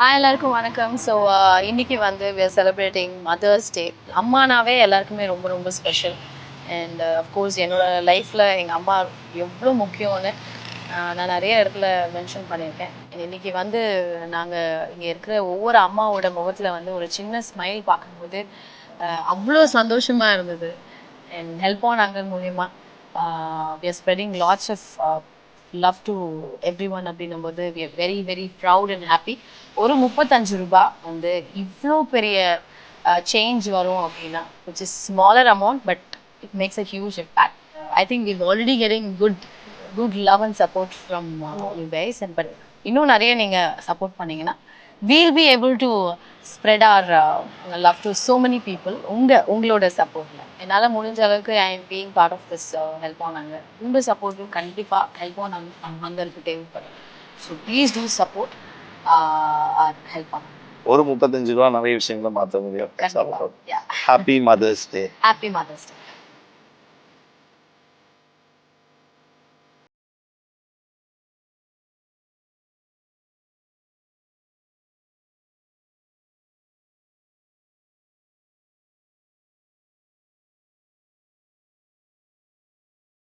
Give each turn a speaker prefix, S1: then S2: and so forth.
S1: எல்லாருக்கும் வணக்கம். ஸோ இன்னைக்கு வந்து we are celebrating mother's day. அம்மானாவே எல்லாருக்குமே ரொம்ப ரொம்ப ஸ்பெஷல். அண்ட் அஃப்கோர்ஸ் என்னோட லைஃப்பில் எங்கள் அம்மா எவ்வளோ முக்கியம்னு நான் நிறைய இடத்துல மென்ஷன் பண்ணியிருக்கேன். இன்னைக்கு வந்து நாங்கள் இங்கே இருக்கிற ஒவ்வொரு அம்மாவோட முகத்தில் வந்து ஒரு சின்ன ஸ்மைல் பார்க்கும்போது அவ்வளோ சந்தோஷமாக இருந்தது. அண்ட் ஹெல்ப் ஆன் அங்கல் மூலிமா we are spreading lots of love to everyone அப்படின்னும்போது we are very very proud and happy. ஒரு 35 ரூபாய் வந்து இவ்வளோ பெரிய சேஞ்ச் வரும் அப்படின்னா which is smaller amount but it makes a huge impact. I think we've already getting good love and support from you guys and but இன்னும் நிறைய நீங்கள் சப்போர்ட் பண்ணீங்கன்னா we'll be able to spread our love to so many people. உங்களோட சப்போர்ட்ல என்னால் முடிஞ்ச அளவுக்கு I am being part of this help on hunger. உங்கள் சப்போர்ட்டும் கண்டிப்பாக ஹெல்ப் ஆன் அங்கருக்கு தேவைப்படும். So please do support help on.
S2: ஒரு 35 ரூபா நிறைய விஷயங்களை மாற்ற முடியும். Happy mother's day.
S1: Happy mother's டே.